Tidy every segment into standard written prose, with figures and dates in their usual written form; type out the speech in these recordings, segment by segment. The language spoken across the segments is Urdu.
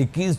21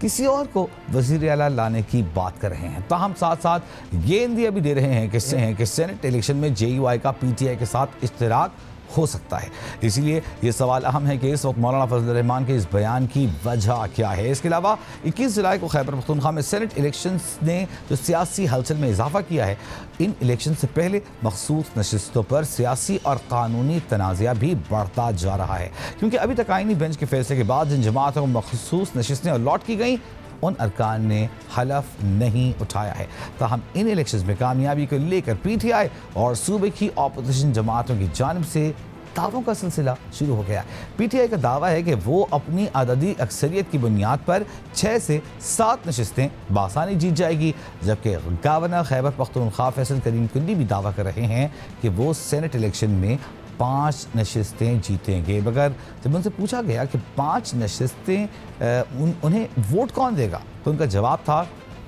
کسی اور کو وزیر اعلیٰ لانے کی بات کر رہے ہیں، تاہم ساتھ ساتھ یہ اندیا بھی دے رہے ہیں کہ سینٹ الیکشن میں JUI کا PTI کے ساتھ اشتراک ہو سکتا ہے۔ اسی لیے یہ سوال اہم ہے کہ اس وقت مولانا فضل الرحمان کے اس بیان کی وجہ کیا ہے۔ اس کے علاوہ 21 جولائی کو خیبر پختونخوا میں سینٹ الیکشنز نے جو سیاسی ہلچل میں اضافہ کیا ہے، ان الیکشن سے پہلے مخصوص نشستوں پر سیاسی اور قانونی تنازعہ بھی بڑھتا جا رہا ہے، کیونکہ ابھی تک آئینی بینچ کے فیصلے کے بعد جن جماعتوں کو مخصوص نشستیں الاٹ کی گئیں ان ارکان نے حلف نہیں اٹھایا ہے۔ تاہم ان الیکشنز میں کامیابی کو لے کر PTI اور صوبے کی اپوزیشن جماعتوں کی جانب سے دعووں کا سلسلہ شروع ہو گیا۔ PTI کا دعویٰ ہے کہ وہ اپنی عددی اکثریت کی بنیاد پر 6 سے 7 نشستیں بآسانی جیت جائے گی، جبکہ گورنر خیبر پختونخوا فیصل کریم کنڈی بھی دعویٰ کر رہے ہیں کہ وہ سینٹ الیکشن میں 5 نشستیں جیتیں گے، مگر جب ان سے پوچھا گیا کہ 5 نشستیں انہیں ووٹ کون دے گا تو ان کا جواب تھا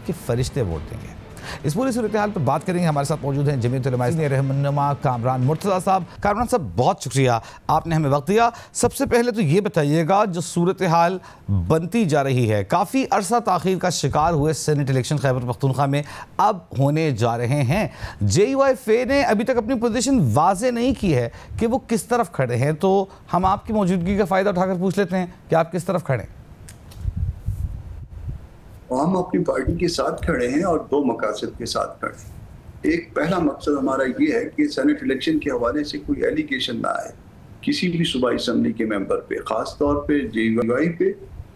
کہ فرشتے ووٹ دیں گے۔ اس پوری صورتحال پر بات کریں گے، ہمارے ساتھ موجود ہیں جمعیت علماء رہنما کامران مرتضیٰ صاحب۔ کامران صاحب بہت شکریہ، آپ نے ہمیں وقت دیا۔ سب سے پہلے تو یہ بتائیے گا جو صورتحال بنتی جا رہی ہے، کافی عرصہ تاخیر کا شکار ہوئے سینٹ الیکشن خیبر پختونخوا میں اب ہونے جا رہے ہیں، JUI فے نے ابھی تک اپنی پوزیشن واضح نہیں کی ہے کہ وہ کس طرف کھڑے ہیں، تو ہم آپ کی موجودگی کا فائدہ اٹھا کر پوچھ لیتے ہیں کہ آپ کس طرف کھڑے ہیں؟ ہم اپنی پارٹی کے ساتھ کھڑے ہیں اور 2 مقاصد کے ساتھ کھڑے ہیں۔ ایک پہلا مقصد ہمارا یہ ہے کہ سینٹ الیکشن کے حوالے سے کوئی ایلیگیشن نہ آئے کسی بھی صوبائی اسمبلی کے ممبر پہ، خاص طور پہ JUI پہ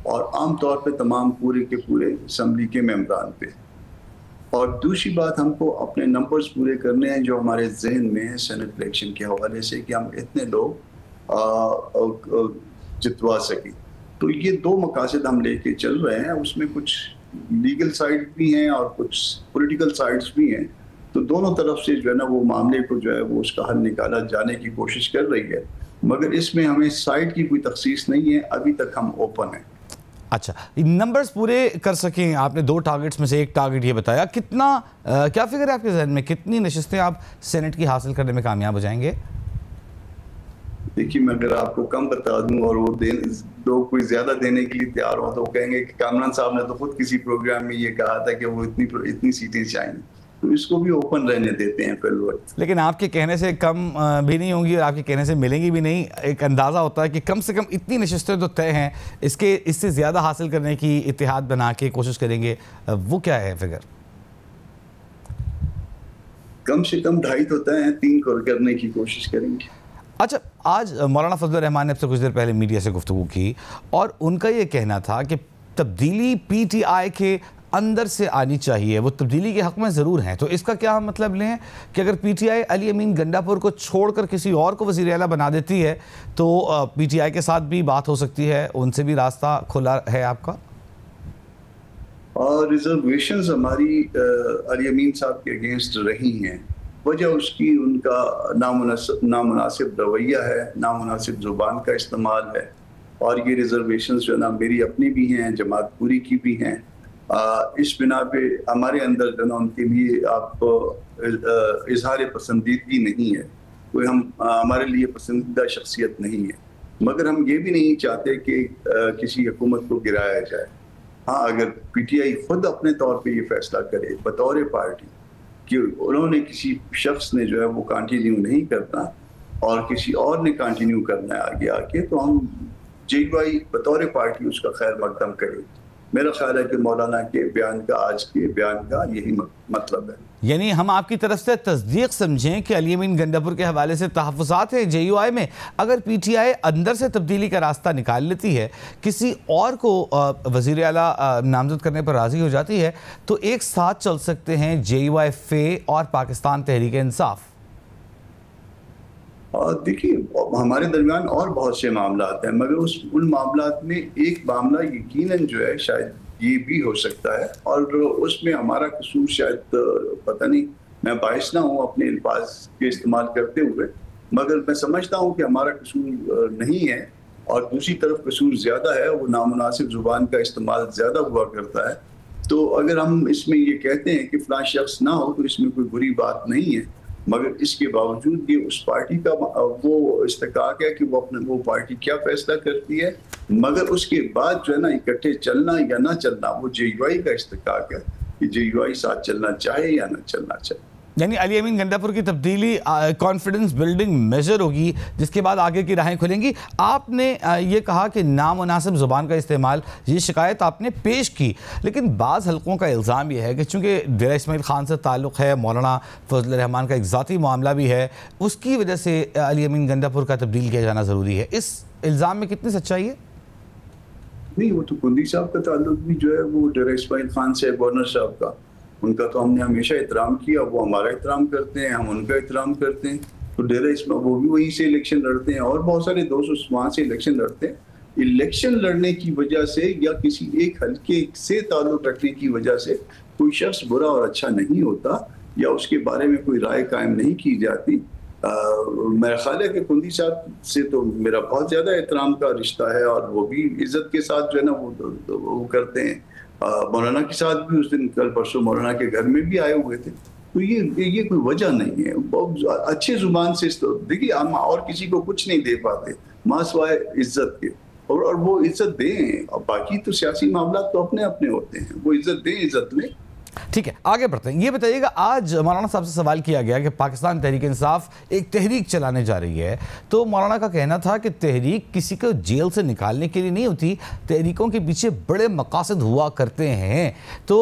اور عام طور پہ تمام پورے کے پورے اسمبلی کے ممبران پہ۔ اور دوسری بات، ہم کو اپنے نمبرز پورے کرنے ہیں جو ہمارے ذہن میں ہیں سینٹ الیکشن کے حوالے سے کہ ہم اتنے لوگ جتوا سکیں۔ تو یہ 2 مقاصد ہم لے کے چل رہے ہیں، اس میں کچھ لیگل سائڈ بھی ہیں اور کچھ پولیٹیکل سائڈز بھی ہیں، تو دونوں طرف سے جو ہے نا وہ معاملے کو جو ہے وہ اس کا حل نکالا جانے کی کوشش کر رہی ہے، مگر اس میں ہمیں سائڈ کی کوئی تخصیص نہیں ہے، ابھی تک ہم اوپن ہیں۔ اچھا، نمبرز پورے کر سکیں، آپ نے 2 ٹارگٹس میں سے ایک ٹارگٹ یہ بتایا، کیا فکر ہے آپ کے ذہن میں کتنی نشستیں آپ سینٹ کی حاصل کرنے میں کامیاب ہو جائیں گے؟ دیکھیے، میں اگر آپ کو کم بتا دوں اور وہ لوگ کوئی زیادہ دینے کے لیے تیار ہوں تو وہ کہیں گے کہ کامران صاحب نے تو خود کسی پروگرام میں یہ کہا تھا کہ وہ اتنی سیٹیں چاہیں، تو اس کو بھی اوپن رہنے دیتے ہیں فی الوقت۔ لیکن آپ کے کہنے سے کم بھی نہیں ہوں گی اور آپ کے کہنے سے ملیں گی بھی نہیں، ایک اندازہ ہوتا ہے کہ کم سے کم اتنی نشستیں تو طے ہیں، اس سے زیادہ حاصل کرنے کی اتحاد بنا کے کوشش کریں گے، وہ کیا ہے فگر؟ کم سے کم 2.5 تو طے ہیں، 3 کرنے کی کوشش کریں گے۔ اچھا، آج مولانا فضل الرحمان نے اب سے کچھ دیر پہلے میڈیا سے گفتگو کی اور ان کا یہ کہنا تھا کہ تبدیلی PTI کے اندر سے آنی چاہیے، وہ تبدیلی کے حق میں ضرور ہیں، تو اس کا کیا ہم مطلب لیں کہ اگر PTI علی امین گنڈاپور کو چھوڑ کر کسی اور کو وزیر اعلیٰ بنا دیتی ہے تو PTI کے ساتھ بھی بات ہو سکتی ہے، ان سے بھی راستہ کھلا ہے آپ کا؟ اور ریزرویشنز ہماری علی امین صاحب کے اگینسٹ رہی ہیں، وجہ اس کی ان کا نامناسب رویہ ہے، نامناسب زبان کا استعمال ہے، اور یہ ریزرویشنز جو ہے نا میری اپنی بھی ہیں، جماعت پوری کی بھی ہیں۔ اس بنا پہ ہمارے اندر جو نا ان کے لیے آپ اظہار پسندیدگی نہیں ہے، کوئی ہمارے لیے پسندیدہ شخصیت نہیں ہے، مگر ہم یہ بھی نہیں چاہتے کہ کسی حکومت کو گرایا جائے۔ ہاں، اگر PTI خود اپنے طور پہ یہ فیصلہ کرے بطور پارٹی کہ انہوں نے کسی شخص نے جو ہے وہ کنٹینیو نہیں کرنا اور کسی اور نے کنٹینیو کرنا ہے آگے آ کے، تو ہم JUI بطور پارٹی اس کا خیر مقدم کریں۔ میرا خیال ہے کہ مولانا کے بیان کا، آج کے بیان کا یہی مطلب ہے۔ یعنی ہم آپ کی طرف سے تصدیق سمجھیں کہ علی امین گنڈاپور کے حوالے سے تحفظات ہیں JUI میں، اگر PTI اندر سے تبدیلی کا راستہ نکال لیتی ہے، کسی اور کو وزیر اعلیٰ نامزد کرنے پر راضی ہو جاتی ہے، تو ایک ساتھ چل سکتے ہیں JUI فے اور پاکستان تحریک انصاف؟ دیکھیے، ہمارے درمیان اور بہت سے معاملات ہیں، مگر ان معاملات میں ایک معاملہ یقیناً جو ہے شاید یہ بھی ہو سکتا ہے، اور اس میں ہمارا قصور شاید پتہ نہیں، میں باعث نہ ہوں اپنے الفاظ کے استعمال کرتے ہوئے، مگر میں سمجھتا ہوں کہ ہمارا قصور نہیں ہے، اور دوسری طرف قصور زیادہ ہے، وہ نامناسب زبان کا استعمال زیادہ ہوا کرتا ہے۔ تو اگر ہم اس میں یہ کہتے ہیں کہ فلاں شخص نہ ہو تو اس میں کوئی بری بات نہیں ہے، مگر اس کے باوجود یہ اس پارٹی کا وہ استحقاق ہے کہ وہ پارٹی کیا فیصلہ کرتی ہے، مگر اس کے بعد جو ہے نا اکٹھے چلنا یا نہ چلنا وہ جے یو آئی کا استحقاق ہے کہ جے یو آئی ساتھ چلنا چاہے یا نہ چلنا چاہے۔ یعنی علی امین گنڈا پور کی تبدیلی کانفیڈنس بلڈنگ میجر ہوگی جس کے بعد آگے کی راہیں کھلیں گی۔ آپ نے یہ کہا کہ نامناسب زبان کا استعمال، یہ شکایت آپ نے پیش کی، لیکن بعض حلقوں کا الزام یہ ہے کہ چونکہ ڈیرہ اسماعیل خان سے تعلق ہے، مولانا فضل الرحمان کا ایک ذاتی معاملہ بھی ہے، اس کی وجہ سے علی امین گنڈا پور کا تبدیل کیا جانا ضروری ہے۔ اس الزام میں کتنی سچائی ہے؟ نہیں، وہ تو کندی صاحب کا تعلق بھی جو ہے وہ ڈیرہ اسماعیل خان سے، گورنر صاحب کا، ان کا تو ہم نے ہمیشہ احترام کیا، وہ ہمارا احترام کرتے ہیں، ہم ان کا احترام کرتے ہیں۔ تو ڈیرہ اسماعیل وہ بھی وہیں سے الیکشن لڑتے ہیں اور بہت سارے دوست وہاں سے الیکشن لڑتے ہیں۔ الیکشن لڑنے کی وجہ سے یا کسی ایک حلقے سے تعلق رکھنے کی وجہ سے کوئی شخص برا اور اچھا نہیں ہوتا یا اس کے بارے میں کوئی رائے قائم نہیں کی جاتی۔ میرا خیال ہے کہ کندی صاحب سے تو میرا بہت زیادہ احترام کا رشتہ ہے اور وہ بھی عزت کے ساتھ جو ہے نا وہ کرتے ہیں۔ مولانا کے ساتھ بھی اس دن کل پرسوں مولانا کے گھر میں بھی آئے ہوئے تھے، تو یہ کوئی وجہ نہیں ہے۔ بہت اچھے زبان سے دیکھیے، ہم اور کسی کو کچھ نہیں دے پاتے ماں سوائے عزت کے، اور وہ عزت دیں، اور باقی تو سیاسی معاملات تو اپنے اپنے ہوتے ہیں، وہ عزت دیں، عزت لیں۔ ٹھیک ہے، آگے بڑھتے ہیں۔ یہ بتائیے گا، آج مولانا صاحب سے سوال کیا گیا کہ پاکستان تحریک انصاف ایک تحریک چلانے جا رہی ہے، تو مولانا کا کہنا تھا کہ تحریک کسی کو جیل سے نکالنے کے لیے نہیں ہوتی، تحریکوں کے پیچھے بڑے مقاصد ہوا کرتے ہیں۔ تو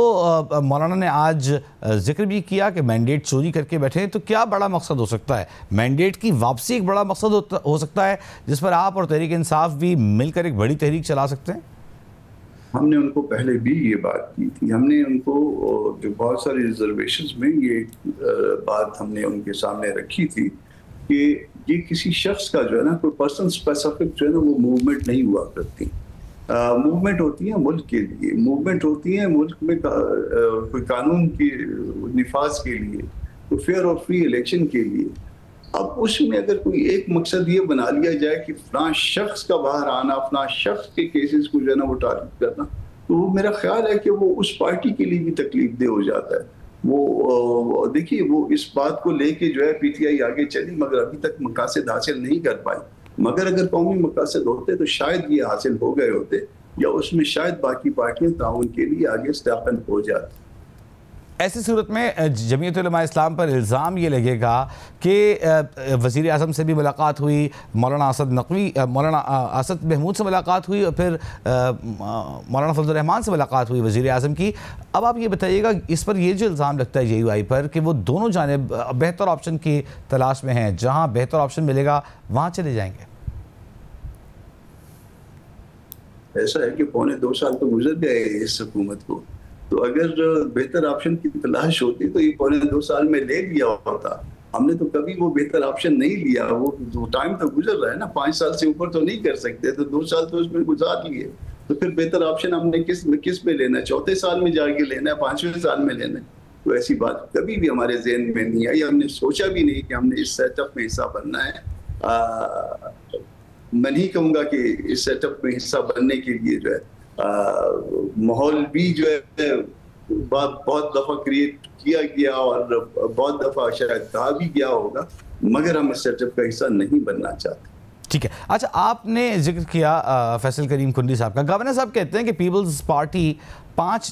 مولانا نے آج ذکر بھی کیا کہ مینڈیٹ چوری کر کے بیٹھے ہیں، تو کیا بڑا مقصد ہو سکتا ہے؟ مینڈیٹ کی واپسی ایک بڑا مقصد ہو سکتا ہے جس پر آپ اور تحریک انصاف بھی مل کر ایک بڑی تحریک چلا سکتے ہیں؟ ہم نے ان کو پہلے بھی یہ بات کی تھی، ہم نے ان کو جو بہت ساری ریزرویشنز میں یہ بات ہم نے ان کے سامنے رکھی تھی کہ یہ کسی شخص کا جو ہے نا کوئی پرسن اسپیسیفک جو ہے نا وہ موومنٹ نہیں ہوا کرتی۔ موومنٹ ہوتی ہے ملک کے لیے، موومنٹ ہوتی ہے ملک میں کوئی قانون کی نفاذ کے لیے، کوئی فیئر اور فری الیکشن کے لیے۔ اب اس میں اگر کوئی ایک مقصد یہ بنا لیا جائے کہ فلاں شخص کا باہر آنا، فلاں شخص کے کیسز کو جو ہے نا وہ ٹارگٹ کرنا، تو وہ میرا خیال ہے کہ وہ اس پارٹی کے لیے بھی تکلیف دہ ہو جاتا ہے۔ وہ دیکھیے، وہ اس بات کو لے کے جو ہے پی ٹی آئی آگے چلی مگر ابھی تک مقاصد حاصل نہیں کر پائی، مگر اگر قومی مقاصد ہوتے تو شاید یہ حاصل ہو گئے ہوتے، یا اس میں شاید باقی پارٹیاں تعاون کے لیے آگے سٹیپ ان ہو جاتی۔ ایسی صورت میں جمعیت علماء اسلام پر الزام یہ لگے گا کہ وزیر اعظم سے بھی ملاقات ہوئی، مولانا اسد محمود سے ملاقات ہوئی، اور پھر مولانا فضل الرحمان سے ملاقات ہوئی وزیر اعظم کی۔ اب آپ یہ بتائیے گا، اس پر یہ جو الزام لگتا ہے جے یو آئی پر کہ وہ دونوں جانب بہتر آپشن کی تلاش میں ہیں، جہاں بہتر آپشن ملے گا وہاں چلے جائیں گے۔ ایسا ہے کہ 2.25 سال تو گزر گئے اس حکومت کو، تو اگر بہتر آپشن کی تلاش ہوتی تو یہ 2.25 سال میں لے لیا ہوتا۔ ہم نے تو کبھی وہ بہتر آپشن نہیں لیا، وہ ٹائم تو گزر رہا ہے نا، 5 سال سے اوپر تو نہیں کر سکتے، تو 2 سال تو اس میں گزار لیے، تو پھر بہتر آپشن ہم نے کس میں لینا ہے؟ 4تھے سال میں جا کے لینا ہے، 5ویں سال میں لینا ہے؟ تو ایسی بات کبھی بھی ہمارے ذہن میں نہیں آئی، ہم نے سوچا بھی نہیں کہ ہم نے اس سیٹ اپ میں حصہ بننا ہے۔ میں نہیں کہوں گا کہ اس سیٹ اپ میں حصہ بننے کے لیے جو ہے ماحول بھی جو ہے بہت دفعہ کریٹ کیا گیا اور بہت دفعہ شاید کہا بھی گیا ہوگا، مگر ہم اس سیٹ اپ کا حصہ نہیں بننا چاہتے۔ ٹھیک ہے، اچھا، آپ نے ذکر کیا فیصل کریم کنڈی صاحب کا۔ گورنر صاحب کہتے ہیں کہ پیپلز پارٹی 5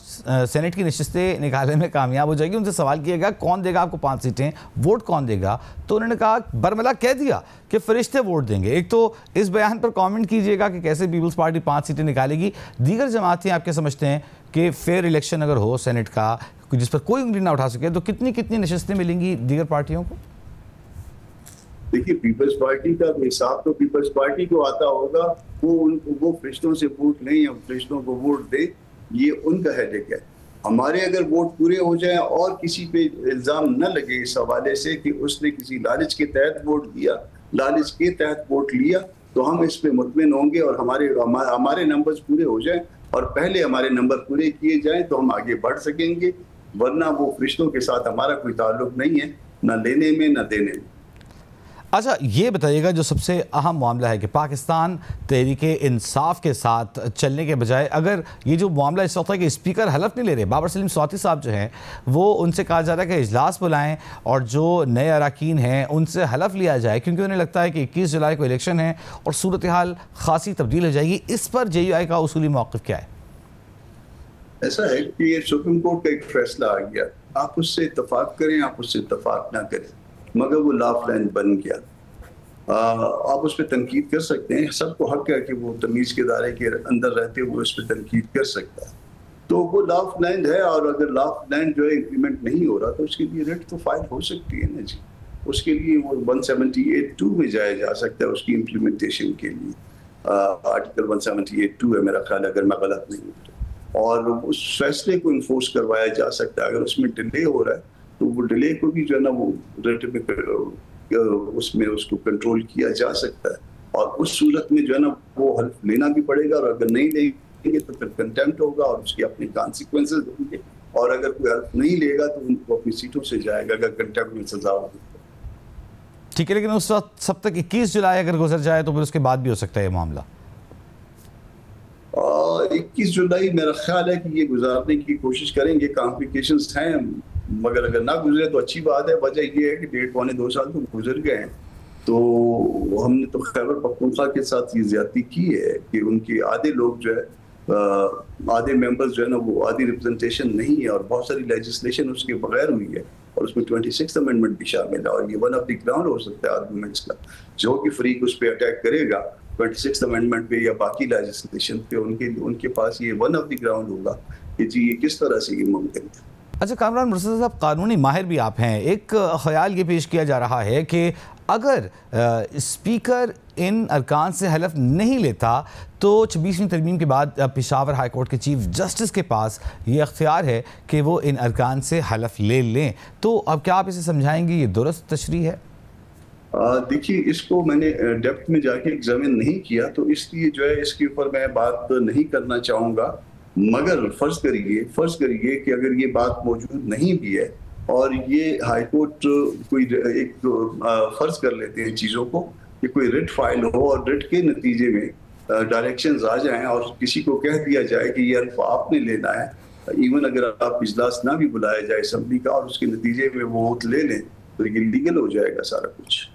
سینٹ کی نشستیں نکالنے میں کامیاب ہو جائے گی۔ ان سے سوال کیا گیا کون دے گا آپ کو 5 سیٹیں، ووٹ کون دے گا؟ تو انہوں نے کہا، برملا کہہ دیا کہ فرشتے ووٹ دیں گے۔ ایک تو اس بیان پر کامنٹ کیجئے گا کہ کیسے پیپلز پارٹی 5 سیٹیں نکالے گی۔ دیگر جماعتیں آپ کیا سمجھتے ہیں کہ فیئر الیکشن اگر ہو سینٹ کا جس پر کوئی انگلی نہ اٹھا سکے تو کتنی نشستیں ملیں گی دیگر پارٹیوں کو؟ دیکھیے، پیپلز پارٹی کا حساب تو پیپلز پارٹی کو آتا ہوگا، وہ فرشتوں سے ووٹ لیں یا فرشتوں کو ووٹ دے، یہ ان کا ہیڈک ہے۔ ہمارے اگر ووٹ پورے ہو جائیں اور کسی پہ الزام نہ لگے اس حوالے سے کہ اس نے کسی لالچ کے تحت ووٹ دیا، لالچ کے تحت ووٹ لیا، تو ہم اس پہ مطمئن ہوں گے اور ہمارے نمبرز پورے ہو جائیں اور پہلے ہمارے نمبر پورے کیے جائیں تو ہم آگے بڑھ سکیں گے، ورنہ وہ فرشتوں کے ساتھ ہمارا کوئی تعلق نہیں ہے، نہ لینے میں نہ دینے میں۔ اچھا یہ بتائیے گا جو سب سے اہم معاملہ ہے کہ پاکستان تحریک انصاف کے ساتھ چلنے کے بجائے اگر یہ جو معاملہ اس وقت ہے کہ اسپیکر حلف نہیں لے رہے، بابر سلیم سواتی صاحب جو ہیں وہ ان سے کہا جا رہا ہے کہ اجلاس بلائیں اور جو نئے اراکین ہیں ان سے حلف لیا جائے، کیونکہ انہیں لگتا ہے کہ 21 جولائی کو الیکشن ہے اور صورتحال خاصی تبدیل ہو جائے گی. اس پر جے یو آئی کا اصولی موقف کیا ہے؟ ایسا ہے کہ یہ سپریم کورٹ کا ایک فیصلہ آ گیا، آپ اس سے اتفاق کریں آپ اس سے اتفاق نہ کریں، مگر وہ لاف لینڈ بن گیا. آپ اس پہ تنقید کر سکتے ہیں، سب کو حق ہے کہ وہ تمیز کے دائرے کے اندر رہتے ہوئے اس پہ تنقید کر سکتا ہے. تو وہ لاف لینڈ ہے، اور اگر لاف لینڈ جو ہے امپلیمنٹ نہیں ہو رہا تو اس کے لیے ریٹ تو فائل ہو سکتی ہے نا جی. اس کے لیے وہ 178(2) میں جایا جا سکتا ہے اس کی امپلیمنٹیشن کے لیے. آرٹیکل 178(2) ہے میرا خیال، اگر میں غلط نہیں ہوں تو. اور اس فیصلے کو انفورس کروایا جا سکتا ہے. اگر اس میں ڈیلے ہو رہا ہے تو وہ ڈیلے کو بھی جو ہے نا وہ اس میں اس کو کنٹرول کیا جا سکتا ہے. اور اس صورت میں جو ہے نا وہ حلف لینا بھی پڑے گا، اور اگر نہیں لیں گے تو پھر کنٹیمپٹ ہوگا اور اس کے اپنے کانسیکوینسز ہوں گے. اور اگر کوئی حلف نہیں لے گا تو ان کو اپنی سیٹوں سے جائے گا اگر کنٹیمپٹ میں سزا ہوگی. ٹھیک ہے، لیکن اس وقت سب تک 21 جولائی اگر گزر جائے تو پھر اس کے بعد بھی ہو سکتا ہے یہ معاملہ. 21 جولائی میرا خیال ہے کہ یہ گزارنے کی کوشش کریں گے. کمپلیکیشنز ہیں، مگر اگر نہ گزرے تو اچھی بات ہے. وجہ یہ ہے کہ 1.25-2 سال تو گزر گئے ہیں. تو ہم نے تو خیبر پختونخوا کے ساتھ یہ زیادتی کی ہے کہ ان کے آدھے لوگ جو ہے آدھے ممبرز جو ہے نا وہ آدھی ریپرزنٹیشن نہیں ہے، اور بہت ساری لیجسلیشن اس کے بغیر ہوئی ہے، اور اس میں 26th امینڈمنٹ بھی شامل ہے. اور یہ ون آف دی گراؤنڈ ہو سکتا ہے آرگومنٹس کا. جو کہ فریق اس پہ اٹیک کرے گا 26th امینڈمنٹ پہ یا باقی لیجسلیشن پہ، ان کے پاس یہ ون آف دی گراؤنڈ ہوگا کہ جی یہ کس طرح سے یہ ممکن ہے. اچھا کامران مرتضیٰ صاحب، قانونی ماہر بھی آپ ہیں، ایک خیال یہ پیش کیا جا رہا ہے کہ اگر اسپیکر ان ارکان سے حلف نہیں لیتا تو 26ویں ترمیم کے بعد پشاور ہائی کورٹ کے چیف جسٹس کے پاس یہ اختیار ہے کہ وہ ان ارکان سے حلف لے لیں. تو اب کیا آپ اسے سمجھائیں گے یہ درست تشریح ہے؟ دیکھیے اس کو میں نے ڈیپتھ میں جا کے ایگزامن نہیں کیا، تو اس لیے جو ہے اس کے اوپر میں بات نہیں کرنا چاہوں گا. مگر فرض کریے کہ اگر یہ بات موجود نہیں بھی ہے اور یہ ہائی کورٹ کوئی ایک فرض کر لیتے ہیں چیزوں کو کہ کوئی ریٹ فائل ہو اور ریٹ کے نتیجے میں ڈائریکشنز آ جائیں اور کسی کو کہہ دیا جائے کہ یہ حلف آپ نے لینا ہے، ایون اگر آپ اجلاس نہ بھی بلایا جائے اسمبلی کا اور اس کے نتیجے میں وہ ووٹ لے لیں تو یہ لیگل ہو جائے گا سارا کچھ.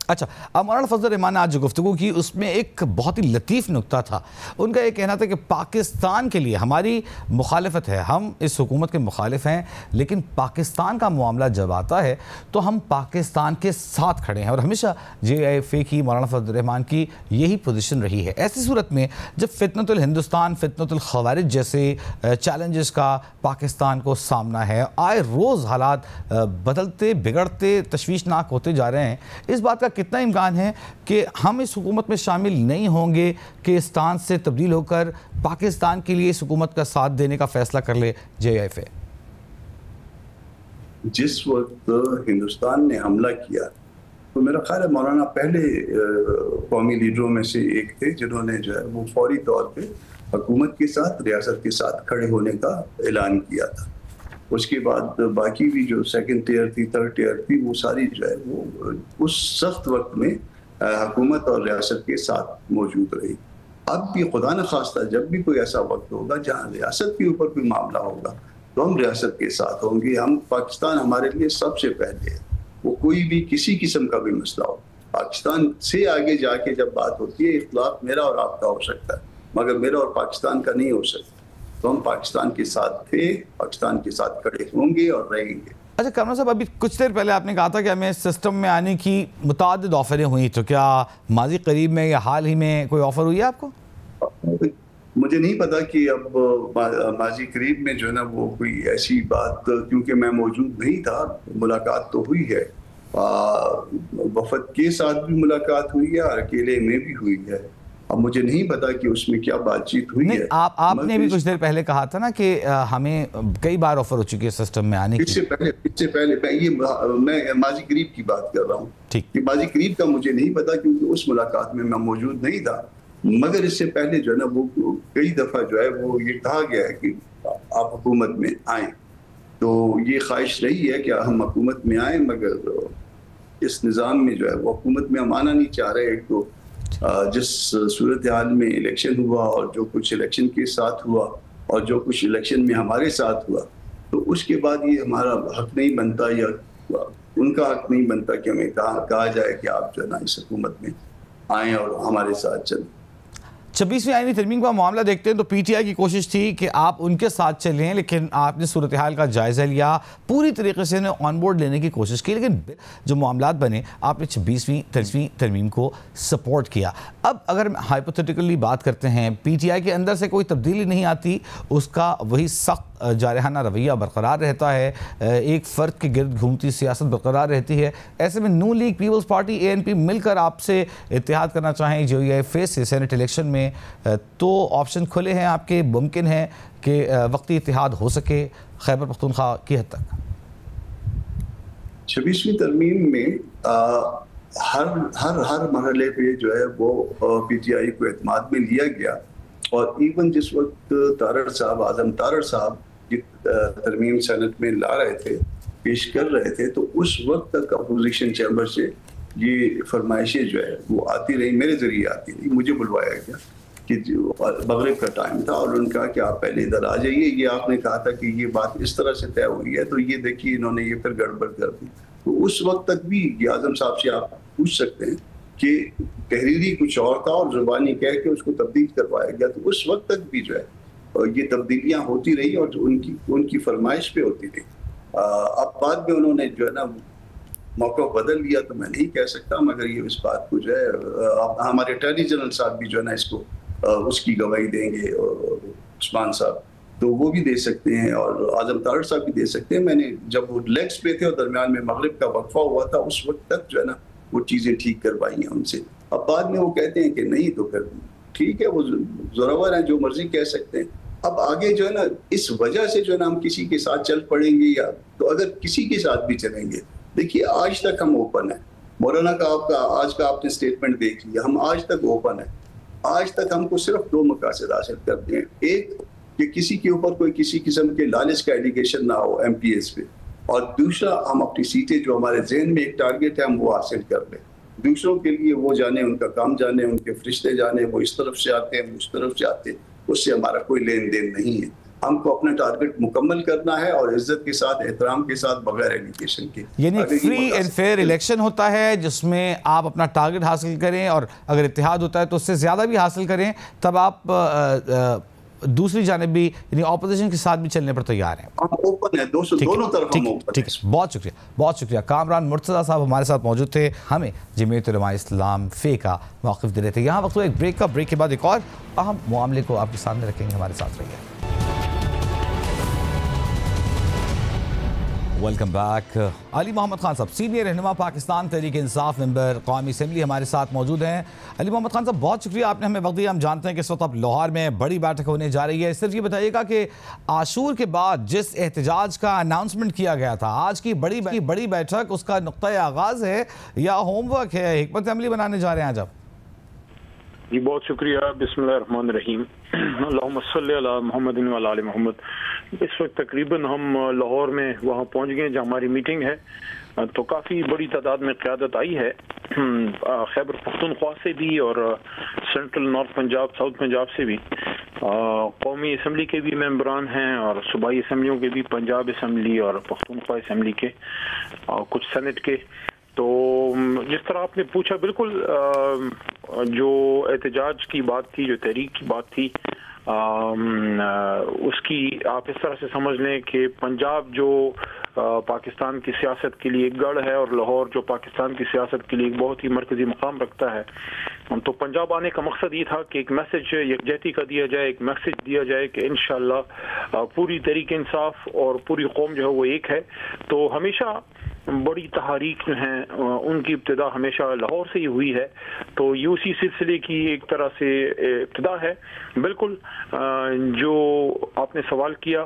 اچھا، اب مولانا فضل الرحمان نے آج جو گفتگو کی اس میں ایک بہت ہی لطیف نکتہ تھا. ان کا یہ کہنا تھا کہ پاکستان کے لیے ہماری مخالفت ہے، ہم اس حکومت کے مخالف ہیں، لیکن پاکستان کا معاملہ جب آتا ہے تو ہم پاکستان کے ساتھ کھڑے ہیں. اور ہمیشہ JIFA کی مولانا فضل الرحمان کی یہی پوزیشن رہی ہے. ایسی صورت میں جب فتنۃ الہندوستان، فتنۃ الخوارج جیسے چیلنجز کا پاکستان کو سامنا ہے، آئے روز حالات بدلتے بگڑتے تشویشناک ہوتے جا رہے ہیں، اس بات کا کتنا امکان ہے کہ ہم اس حکومت میں شامل نہیں ہوں گے کہ اسٹانس سے تبدیل ہو کر پاکستان کے لیے اس حکومت کا ساتھ دینے کا فیصلہ کر لے JIFA؟ جس وقت ہندوستان نے حملہ کیا تو میرا خیال ہے مولانا پہلے قومی لیڈروں میں سے ایک تھے جنہوں نے جو ہے وہ فوری طور پہ حکومت کے ساتھ، ریاست کے ساتھ کھڑے ہونے کا اعلان کیا تھا. اس کے بعد باقی بھی جو سیکنڈ ٹیئر تھی، تھرڈ ٹیئر تھی، وہ ساری جو ہے وہ اس سخت وقت میں حکومت اور ریاست کے ساتھ موجود رہی. اب بھی خدا نخواستہ جب بھی کوئی ایسا وقت ہوگا جہاں ریاست کے اوپر کوئی معاملہ ہوگا تو ہم ریاست کے ساتھ ہوں گے. ہم پاکستان ہمارے لیے سب سے پہلے ہے، وہ کوئی بھی کسی قسم کا بھی مسئلہ ہو. پاکستان سے آگے جا کے جب بات ہوتی ہے اختلاف میرا اور آپ کا ہو سکتا ہے مگر میرا اور پاکستان کا نہیں ہو سکتا. تو ہم پاکستان کے ساتھ تھے، پاکستان کے ساتھ کھڑے ہوں گے اور رہیں گے. اچھا کامران صاحب، ابھی کچھ دیر پہلے آپ نے کہا تھا کہ ہمیں سسٹم میں آنے کی متعدد آفریں ہوئی، تو کیا ماضی قریب میں یا حال ہی میں کوئی آفر ہوئی ہے آپ کو؟ مجھے نہیں پتا کہ اب ماضی قریب میں جو ہے نا وہ کوئی ایسی بات، کیونکہ میں موجود نہیں تھا. ملاقات تو ہوئی ہے، وفد کے ساتھ بھی ملاقات ہوئی ہے اور اکیلے میں بھی ہوئی ہے. اب مجھے نہیں پتا کہ اس میں کیا بات چیت ہوئی ہے. آپ نے بھی کچھ دیر پہلے کہا تھا نا کہ ہمیں کئی بار آفر ہو چکی ہے سسٹم میں آنے کی. اس سے پہلے میں ماضی قریب کی بات کر رہا ہوں. ٹھیک، ماضی قریب کا مجھے نہیں پتا کیونکہ اس ملاقات میں موجود نہیں تھا. مگر اس سے پہلے جو ہے نا وہ کئی دفعہ جو ہے وہ یہ کہا گیا ہے کہ آپ حکومت میں آئیں. تو یہ خواہش رہی ہے کہ ہم حکومت میں آئیں، مگر اس نظام میں جو ہے وہ حکومت میں ہم آنا نہیں چاہ رہے. ایک تو جس صورتحال میں الیکشن ہوا اور جو کچھ الیکشن کے ساتھ ہوا اور جو کچھ الیکشن میں ہمارے ساتھ ہوا, تو اس کے بعد یہ ہمارا حق نہیں بنتا یا ان کا حق نہیں بنتا کہ ہمیں کہا جائے کہ آپ جو ہے نا اس حکومت میں آئیں اور ہمارے ساتھ چلیں. 26ویں آئینی ترمیم کا معاملہ دیکھتے ہیں تو پی ٹی آئی کی کوشش تھی کہ آپ ان کے ساتھ چلیں, لیکن آپ نے صورتحال کا جائزہ لیا, پوری طریقے سے انہیں آن بورڈ لینے کی کوشش کی, لیکن جو معاملات بنے آپ نے 26ویں ترمیم کو سپورٹ کیا. اب اگر ہائپوتھیٹیکلی بات کرتے ہیں, پی ٹی آئی کے اندر سے کوئی تبدیلی نہیں آتی, اس کا وہی سخت جارحانہ رویہ برقرار رہتا ہے, ایک فرد کے گرد گھومتی سیاست برقرار رہتی ہے. ایسے میں نون لیگ, پیپلز پارٹی, اے این پی مل کر آپ سے اتحاد کرنا چاہیں جو یہ فیس سے سینٹ الیکشن میں, تو آپشن کھلے ہیں آپ کے, ممکن ہے کہ وقتی اتحاد ہو سکے خیبر پختونخوا کی حد تک. 26ویں ترمیم میں ہر مرحلے پہ جو ہے وہ پی ٹی آئی کو اعتماد میں لیا گیا, اور ایون جس وقت تارڑ صاحب, اعظم تارڑ صاحب ترمیم سینٹ میں لا رہے تھے, پیش کر رہے تھے, تو اس وقت تک اپوزیشن چیمبر سے یہ فرمائشیں جو ہے وہ آتی رہی, میرے ذریعے آتی رہی. مجھے بلوایا گیا کہ مغرب کا ٹائم تھا اور ان کا کہ آپ پہلے ادھر آ جائیے, یہ آپ نے کہا تھا کہ یہ بات اس طرح سے طے ہوئی ہے, تو یہ دیکھیے انہوں نے یہ پھر گڑبڑ کر دی. تو اس وقت تک بھی یہ اعظم صاحب سے آپ پوچھ سکتے ہیں کہ تحریری کچھ اور تھا اور زبانی کہہ کے اس کو تبدیل کروایا گیا. تو اس وقت تک بھی جو ہے یہ تبدیلیاں ہوتی رہی اور ان کی فرمائش پہ ہوتی رہی. اب بعد میں انہوں نے جو ہے نا موقع بدل لیا تو میں نہیں کہہ سکتا, مگر یہ اس بات کو جو ہے ہمارے اٹارنی جنرل صاحب بھی جو ہے نا اس کو اس کی گواہی دیں گے, عثمان صاحب, تو وہ بھی دے سکتے ہیں اور اعظم تارڑ صاحب بھی دے سکتے ہیں. میں نے جب وہ لیگس پہ تھے اور درمیان میں مغرب کا وقفہ ہوا تھا, اس وقت تک جو ہے نا وہ چیزیں ٹھیک کروائی ہیں ان سے. اب بعد میں وہ کہتے ہیں کہ نہیں, تو پھر ٹھیک ہے, وہ زورور ہیں, جو مرضی کہہ سکتے ہیں. اب آگے جو ہے نا اس وجہ سے جو ہے نا ہم کسی کے ساتھ چل پڑیں گے, یا تو اگر کسی کے ساتھ بھی چلیں گے, دیکھیے آج تک ہم اوپن ہیں. مولانا کا آج کا آپ نے اسٹیٹمنٹ دیکھ لیا, ہم آج تک اوپن ہیں. آج تک ہم کو صرف 2 مقاصد حاصل کرتے ہیں. ایک کہ کسی کے اوپر کوئی کسی قسم کے لالچ کا ایلیگیشن نہ ہو ایم پی ایس پہ, اور دوسرا ہم اپنی سیٹیں جو ہمارے ذہن میں ایک ٹارگیٹ ہے ہم وہ حاصل کر لیں. دوسروں کے لیے وہ جانے, ان کا کام جانے, ان کے فرشتے جانے, وہ اس طرف سے آتے ہیں, وہ اس طرف سے آتے ہیں, اس سے ہمارا کوئی لین دین نہیں ہے. ہم کو اپنا ٹارگٹ مکمل کرنا ہے اور عزت کے ساتھ, احترام کے ساتھ, بغیر ایلیگیشن کے. یعنی فری اینڈ فیئر الیکشن ہوتا ہے جس میں آپ اپنا ٹارگٹ حاصل کریں, اور اگر اتحاد ہوتا ہے تو اس سے زیادہ بھی حاصل کریں, تب آپ دوسری جانب بھی یعنی اپوزیشن کے ساتھ بھی چلنے پر تیار ہیں. ہم اوپن ہیں, دونوں طرف ہم اوپن ہیں. ٹھیک ہے, بہت شکریہ, بہت شکریہ. کامران مرتضیٰ صاحب ہمارے ساتھ موجود تھے, ہمیں جمعیت علماء اسلام فے کا موقف دے رہے تھے. یہاں وقت ایک بریک کا, بریک کے بعد ایک اور اہم معاملے کو آپ کے سامنے رکھیں گے. ہمارے ساتھ رہیے. Welcome back. Ali Muhammad Khan Sahab, senior رہنما پاکستان تحریک انصاف, ممبر قومی اسمبلی, ہمارے ساتھ موجود ہیں. علی محمد خان صاحب, بہت شکریہ, آپ نے ہمیں وقت دیا. ہم جانتے ہیں کہ اس وقت اب لاہور میں بڑی بیٹھک ہونے جا رہی ہے. صرف یہ بتائیے گا کہ عاشور کے بعد جس احتجاج کا اناؤنسمنٹ کیا گیا تھا, آج کی بڑی بیٹھک, اس کا نقطۂ آغاز ہے یا ہوم ورک ہے, حکمت عملی بنانے جا رہے ہیں آج آپ؟ جی بہت شکریہ. بسم اللہ الرحمن الرحیم. اللہم صلی علی محمد و علی آل محمد. اس وقت تقریباً ہم لاہور میں وہاں پہنچ گئے جہاں ہماری میٹنگ ہے, تو کافی بڑی تعداد میں قیادت آئی ہے خیبر پختونخوا سے بھی اور central north Punjab, south Punjab سے بھی. قومی اسمبلی کے بھی ممبران ہیں اور صوبائی اسمبلیوں کے بھی, پنجاب اسمبلی اور پختونخوا اسمبلی کے, کچھ سینٹ کے. تو جس طرح آپ نے پوچھا, بالکل جو احتجاج کی بات تھی, جو تحریک کی بات تھی, اس کی آپ اس طرح سے سمجھ لیں کہ پنجاب جو پاکستان کی سیاست کے لیے ایک گڑھ ہے اور لاہور جو پاکستان کی سیاست کے لیے ایک بہت ہی مرکزی مقام رکھتا ہے, تو پنجاب آنے کا مقصد یہ تھا کہ ایک میسج یکجہتی کا دیا جائے, ایک میسج دیا جائے کہ انشاءاللہ پوری تحریک انصاف اور پوری قوم جو ہے وہ ایک ہے. تو ہمیشہ بڑی تحریک جو ہیں ان کی ابتدا ہمیشہ لاہور سے ہی ہوئی ہے, تو یہ اسی سلسلے کی ایک طرح سے ابتدا ہے. بالکل جو آپ نے سوال کیا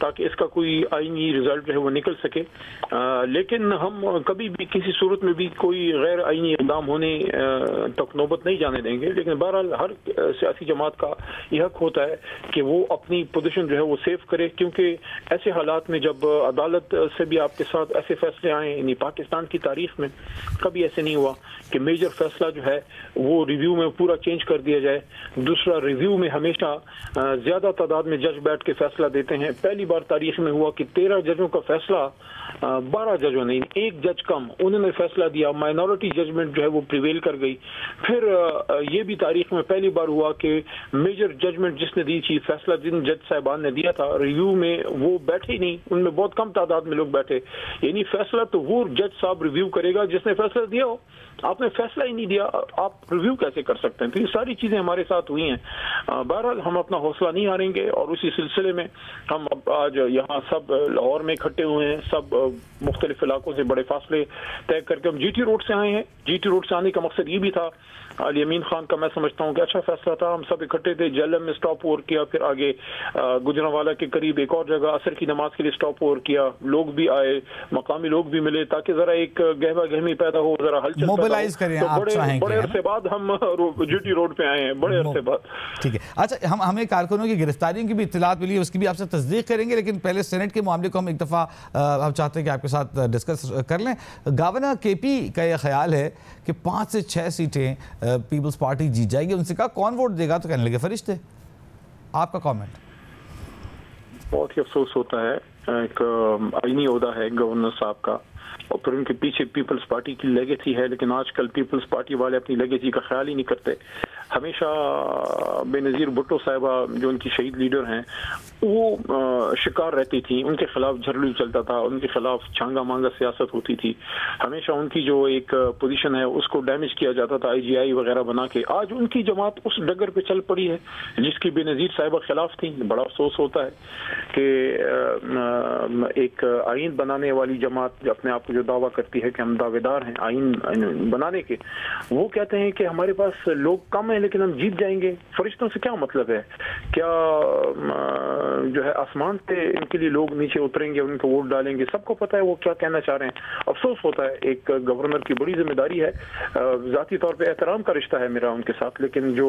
تاکہ اس کا کوئی آئینی رزلٹ جو ہے وہ نکل سکے. لیکن ہم کبھی بھی کسی صورت میں بھی کوئی غیر آئینی اقدام ہونے تک نوبت نہیں جانے دیں گے. لیکن بہرحال ہر سیاسی جماعت کا یہ حق ہوتا ہے کہ وہ اپنی پوزیشن جو ہے وہ سیف کرے, کیونکہ ایسے حالات میں جب عدالت سے بھی آپ کے ساتھ ایسے فیصلے آئیں, یعنی پاکستان کی تاریخ میں کبھی ایسے نہیں ہوا کہ میجر فیصلہ جو ہے وہ ریویو میں پورا چینج کر دیا جائے. دوسرا, ریویو میں ہمیشہ زیادہ تعداد میں جج بیٹھ کے فیصلہ دیتے ہیں. پہلی بار تاریخ میں ہوا کہ 13 ججوں کا فیصلہ 12 ججوں نے, ایک جج کم, انہوں نے فیصلہ دیا, مائنورٹی ججمنٹ جو ہے وہ پریویل کر گئی. پھر یہ بھی تاریخ میں پہلی بار ہوا کہ میجر ججمنٹ جس نے دی تھی, فیصلہ جن جج صاحبان نے دیا تھا, ریویو میں وہ بیٹھے ہی نہیں, ان میں بہت کم تعداد میں لوگ بیٹھے. یعنی فیصلہ تو وہ جج صاحب ریویو کرے گا جس نے فیصلہ دیا ہو. آپ نے فیصلہ ہی نہیں دیا, آپ ریویو کیسے کر سکتے ہیں؟ تو یہ ساری چیزیں ہمارے ساتھ ہوئی ہیں. بہرحال ہم اپنا حوصلہ نہیں ہاریں گے, اور اسی سلسلے میں ہم آج یہاں سب لاہور میں اکٹھے ہوئے ہیں. سب مختلف علاقوں سے بڑے فاصلے طے کر کے ہم جی ٹی روڈ سے آئے ہیں. جی ٹی روڈ سے آنے کا مقصد یہ بھی تھا, علی امین خان کا میں سمجھتا ہوں کہ اچھا فیصلہ تھا. ہم سب اکٹھے تھے, جہلم میں سٹاپ اوور کیا, پھر آگے گجرانوالہ کے قریب ایک اور جگہ عصر کی نماز کے لیے سٹاپ اوور کیا. لوگ بھی آئے, مقامی لوگ بھی ملے, تاکہ ذرا ایک گہما گہمی پیدا ہو, ذرا ہلچل موبلائز کریں. بڑے عرصے بعد ہم جی ٹی روڈ پہ آئے ہیں, بڑے عرصے بعد. ٹھیک ہے. اچھا, ہمیں کارکنوں کی گرفتاریوں کی بھی اطلاعات ملی ہے, اس کی بھی آپ سے تصدیق کریں گے, لیکن پہلے سینٹ کے معاملے کو ہم ایک دفعہ ہم چاہتے ہیں کہ آپ کے ساتھ ڈسکس کر لیں. گورنر کے پی کا یہ خیال ہے کہ 5 سے 6 سیٹیں پیپلز پارٹی جیت جائے گی. ان سے کہا کون ووٹ دے گا, تو کہنے لگے فرشتے. آپ کا کامنٹ؟ بہت ہی افسوس ہوتا ہے, ایک آئینی عہدہ ہے گورنر صاحب کا, اور پھر ان کے پیچھے پیپلز پارٹی کی لیگیسی ہے. لیکن آج کل پیپلز پارٹی والے اپنی لیگیسی کا خیال ہی نہیں کرتے. ہمیشہ بے نظیر بھٹو صاحبہ جو ان کی شہید لیڈر ہیں, وہ شکار رہتی تھیں, ان کے خلاف جھرڑی چلتا تھا, ان کے خلاف چھانگا مانگا سیاست ہوتی تھی. ہمیشہ ان کی جو ایک پوزیشن ہے اس کو ڈیمیج کیا جاتا تھا آئی جی آئی وغیرہ بنا کے. آج ان کی جماعت اس ڈگر پہ چل پڑی ہے جس کی بے نظیر صاحبہ خلاف تھیں. بڑا افسوس ہوتا ہے کہ ایک آئین بنانے والی جماعت جو اپنے آپ کو جو دعویٰ کرتی ہے کہ ہم دعوے دار ہیں آئین بنانے کے, وہ کہتے ہیں کہ ہمارے پاس لوگ کم ہیں لیکن ہم جیت جائیں گے. فرشتوں سے کیا مطلب ہے؟ کیا جو ہے آسمان سے ان کے لیے لوگ نیچے اتریں گے, ان کو ووٹ ڈالیں گے؟ سب کو پتہ ہے وہ کیا کہنا چاہ رہے ہیں. افسوس ہوتا ہے, ایک گورنر کی بڑی ذمہ داری ہے. ذاتی طور پہ احترام کا رشتہ ہے میرا ان کے ساتھ, لیکن جو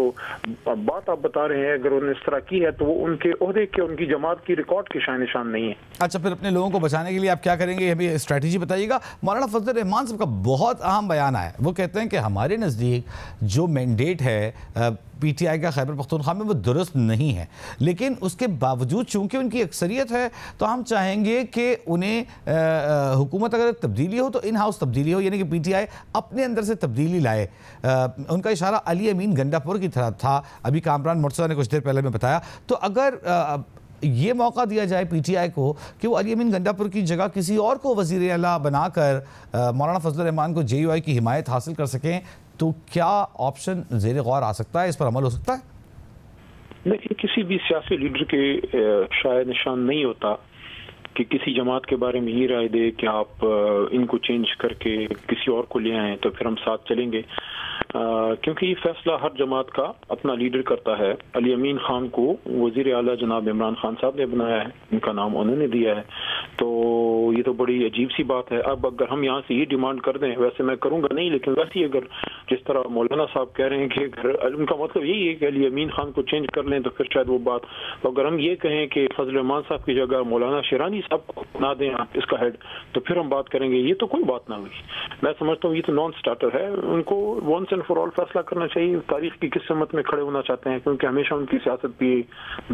بات آپ بتا رہے ہیں اگر انہوں نے اس طرح کی ہے تو وہ ان کے عہدے کے, ان کی جماعت کی ریکارڈ کے شان نشان نہیں ہے. اچھا, پھر اپنے لوگوں کو بچانے کے لیے آپ کیا کریں گے, ہمیں اسٹریٹجی بتائیے گا. مولانا فضل الرحمان صاحب کا بہت اہم بیان آیا. وہ کہتے ہیں کہ ہمارے نزدیک جو مینڈیٹ ہے پی ٹی آئی کا خیبر پختونخوا میں وہ درست نہیں ہے, لیکن اس کے باوجود چونکہ ان کی اکثریت ہے تو ہم چاہیں گے کہ انہیں حکومت اگر تبدیلی ہو تو ان ہاؤس تبدیلی ہو, یعنی کہ پی ٹی آئی اپنے اندر سے تبدیلی لائے. ان کا اشارہ علی امین گنڈا پور کی طرح تھا, ابھی کامران مرتضیٰ نے کچھ دیر پہلے میں بتایا. تو اگر یہ موقع دیا جائے پی ٹی آئی کو کہ وہ علی امین گنڈا پور کی جگہ کسی اور کو وزیر اعلیٰ بنا کر مولانا فضل الرحمان کو جے یو آئی کی حمایت حاصل کر سکیں, تو کیا آپشن زیر غور آ سکتا ہے, اس پر عمل ہو سکتا ہے؟ نہیں, کسی بھی سیاسی لیڈر کے شاید نشان نہیں ہوتا کہ کسی جماعت کے بارے میں یہ رائے دے کہ آپ ان کو چینج کر کے کسی اور کو لے آئیں تو پھر ہم ساتھ چلیں گے, کیونکہ یہ فیصلہ ہر جماعت کا اپنا لیڈر کرتا ہے. علی امین خان کو وزیر اعلیٰ جناب عمران خان صاحب نے بنایا ہے, ان کا نام انہوں نے دیا ہے, تو یہ تو بڑی عجیب سی بات ہے. اب اگر ہم یہاں سے یہ ڈیمانڈ کر دیں, ویسے میں کروں گا نہیں, لیکن ویسے اگر جس طرح مولانا صاحب کہہ رہے ہیں کہ ان کا مطلب یہی ہے کہ علی امین خان کو چینج کر لیں تو پھر شاید وہ بات. تو اگر ہم یہ کہیں کہ فضل الرحمان صاحب کی جگہ مولانا شیرانی صاحب کو بنا دیں آپ اس کا ہیڈ, تو پھر ہم بات کریں گے. یہ تو کوئی بات نہ ہوئی. میں سمجھتا ہوں یہ تو نان سٹارٹر ہے. ان کو ونس اینڈ فار آل فیصلہ کرنا چاہیے. تاریخ کی کس سمت میں کھڑے ہونا چاہتے ہیں, کیونکہ ہمیشہ ان کی سیاست پہ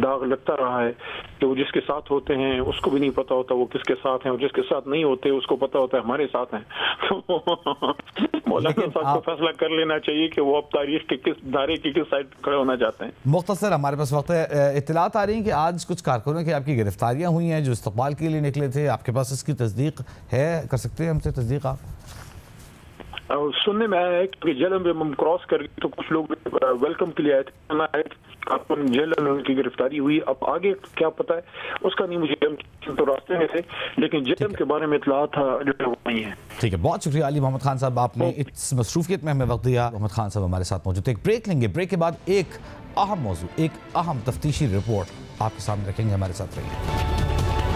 داغ لگتا رہا ہے کہ وہ جس کے ساتھ ہوتے ہیں اس کو بھی نہیں پتا ہوتا وہ کس کے ساتھ ہیں, اور جس کے ساتھ نہیں ہوتے اس کو پتا ہوتا ہے ہمارے ساتھ ہیں. مولانا صاحب کو فیصلہ کر لینا چاہیے کہ وہ اب تاریخ کے کس دھارے کی کس سائڈ کھڑے ہونا چاہتے ہیں. مختصر ہمارے پاس وقت ہے. اطلاعات آ رہی ہیں کہ آج کچھ کارکنوں کی آپ کی گرفتاریاں ہوئی ہیں جو استقبال کے لیے نکلے تھے. آپ کے پاس اس کی تصدیق ہے, کر سکتے ہیں ہم سے تصدیق آپ؟ سننے میں آیا ہے کہ جہلم میں ہم کراس کر گئے تو کچھ لوگ ویلکم کے لیے آئے تھے, جہلم میں ان کی گرفتاری ہوئی. اب آگے کیا پتہ ہے اس کا نہیں مجھے, تو راستے میں تھے, لیکن جہلم کے بارے میں اطلاعات جو نہیں ہے. ٹھیک ہے, بہت شکریہ علی محمد خان صاحب, آپ نے اس مصروفیت میں ہمیں وقت دیا. محمد خان صاحب ہمارے ساتھ موجود تھے. ایک بریک لیں گے, بریک کے بعد ایک اہم موضوع, ایک اہم تفتیشی رپورٹ آپ کے سامنے رکھیں گے. ہمارے ساتھ رہیے.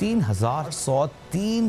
3,103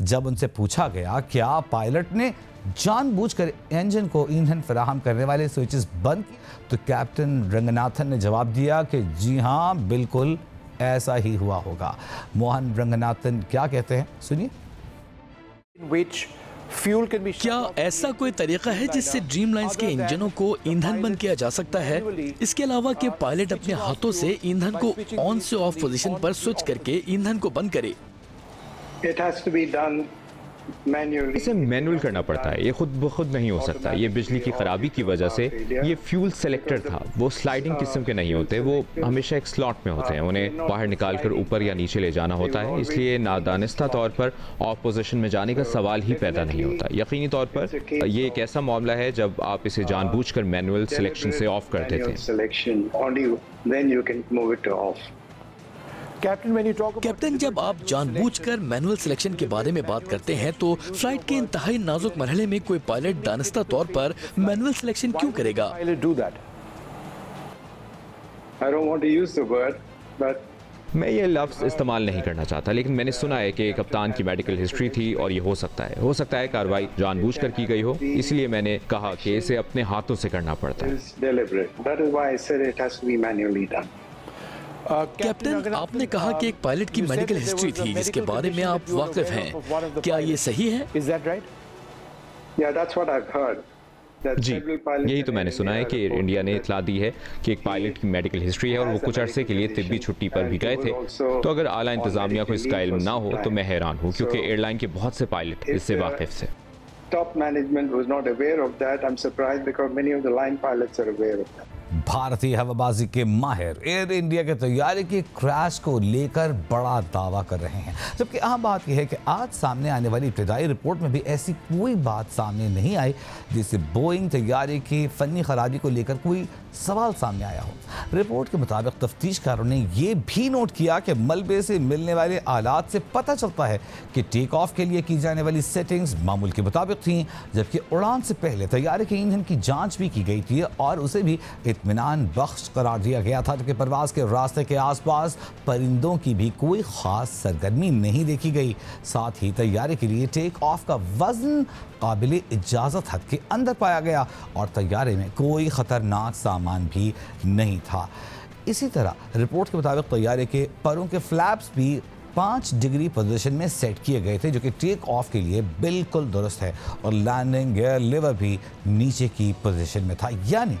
جب ان سے پوچھا گیا کیا پائلٹ نے جان بوجھ کر انجن کو ایندھن فراہم کرنے والے سوئچز بند کی، تو کیپٹن رنگناتھن نے جواب دیا کہ جی ہاں بالکل ایسا ہی ہوا ہوگا۔ موہن رنگناتھن کیا کہتے ہیں سنیے۔ کیا ایسا کوئی طریقہ ہے جس سے ڈریم لائنز کے انجنوں کو ایندھن بند کیا جا سکتا ہے؟ اس کے علاوہ کہ پائلٹ اپنے ہاتھوں سے ایندھن کو آن سے آف پوزیشن پر سوئچ کر کے ایندھن کو بند کرے؟ اسے مینول کرنا پڑتا ہے، یہ خود بخود نہیں ہو سکتا۔ یہ بجلی کی خرابی کی وجہ سے یہ فیول سیلیکٹر تھا، وہ سلائیڈنگ قسم کے نہیں ہوتے، وہ ہمیشہ ایک سلاٹ میں ہوتے ہیں، انہیں باہر نکال کر اوپر یا نیچے لے جانا ہوتا ہے، اس لیے نادانستہ طور پر آف پوزیشن میں جانے کا سوال ہی پیدا نہیں ہوتا۔ یقینی طور پر یہ ایک ایسا معاملہ ہے جب آپ اسے جان بوجھ کر مینول سلیکشن سے آف کر دیتے ہیں۔ کیپٹن، جب آپ جان بوجھ کر مینول سلیکشن کے بارے میں بات کرتے ہیں تو فلائٹ کے انتہائی نازک مرحلے میں کوئی پائلٹ دانستہ طور پر مینول سلیکشن کیوں کرے گا؟ میں یہ لفظ استعمال نہیں کرنا چاہتا، لیکن میں نے سنا ہے کہ کپتان کی میڈیکل ہسٹری تھی اور یہ ہو سکتا ہے کارروائی جان بوجھ کر کی گئی ہو، اس لیے میں نے کہا کہ اسے اپنے ہاتھوں سے کرنا پڑتا ہے۔ کیپٹن، آپ نے کہا کہ ایک پائلٹ کی میڈیکل ہسٹری تھی جس کے بارے میں آپ واقف ہیں، کیا یہ صحیح ہے؟ جی، یہی تو میں نے سنا ہے کہ ایئر انڈیا نے اطلاع دی ہے کہ ایک پائلٹ کی میڈیکل ہسٹری ہے اور وہ کچھ عرصے کے لیے طبی چھٹی پر بھی گئے تھے، تو اگر اعلیٰ انتظامیہ کو اس کا علم نہ ہو تو میں حیران ہوں، کیونکہ ایئر لائن کے بہت سے پائلٹ اس سے واقف تھے۔ بھارتی ہوا بازی کے ماہر ایئر انڈیا کے طیارے کے کریش کو لے کر بڑا دعویٰ کر رہے ہیں، جبکہ اہم بات یہ ہے کہ آج سامنے آنے والی ابتدائی رپورٹ میں بھی ایسی کوئی بات سامنے نہیں آئی جس سے بوئنگ طیارے کی فنی خرابی کو لے کر کوئی سوال سامنے آیا ہو۔ رپورٹ کے مطابق تفتیش کاروں نے یہ بھی نوٹ کیا کہ ملبے سے ملنے والے آلات سے پتہ چلتا ہے کہ ٹیک آف کے لیے کی جانے والی سیٹنگز معمول کے مطابق تھیں، جبکہ اڑان سے پہلے طیارے کے ایندھن کی جانچ بھی کی گئی تھی اور اسے بھی اطمینان بخش قرار دیا گیا تھا، جبکہ پرواز کے راستے کے آس پاس پرندوں کی بھی کوئی خاص سرگرمی نہیں دیکھی گئی۔ ساتھ ہی طیارے کے لیے ٹیک آف کا وزن قابل اجازت حد کے اندر پایا گیا اور طیارے میں کوئی خطرناک سامان بھی نہیں تھا۔ اسی طرح رپورٹ کے مطابق طیارے کے پروں کے فلیپس بھی 5 ڈگری پوزیشن میں سیٹ کیے گئے تھے، جو کہ ٹیک آف کے لیے بالکل درست ہے، اور لینڈنگ گیئر لیور بھی نیچے کی پوزیشن میں تھا۔ یعنی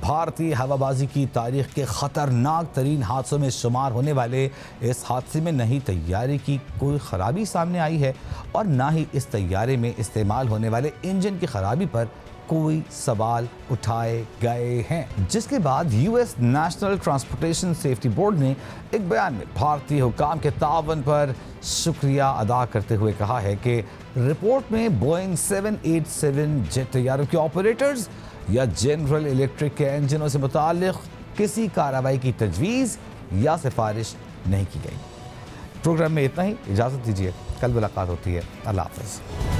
بھارتی ہوا بازی کی تاریخ کے خطرناک ترین حادثوں میں شمار ہونے والے اس حادثے میں نہ ہی طیارے کی کوئی خرابی سامنے آئی ہے اور نہ ہی اس طیارے میں استعمال ہونے والے انجن کی خرابی پر کوئی سوال اٹھائے گئے ہیں، جس کے بعد U S national transportation safety board نے ایک بیان میں بھارتی حکام کے تعاون پر شکریہ ادا کرتے ہوئے کہا ہے کہ رپورٹ میں بوئنگ 787 جیٹ طیاروں کے آپریٹرز یا جنرل الیکٹرک کے انجنوں سے متعلق کسی کارروائی کی تجویز یا سفارش نہیں کی گئی۔ پروگرام میں اتنا ہی، اجازت دیجیے، کل ملاقات ہوتی ہے، اللہ حافظ۔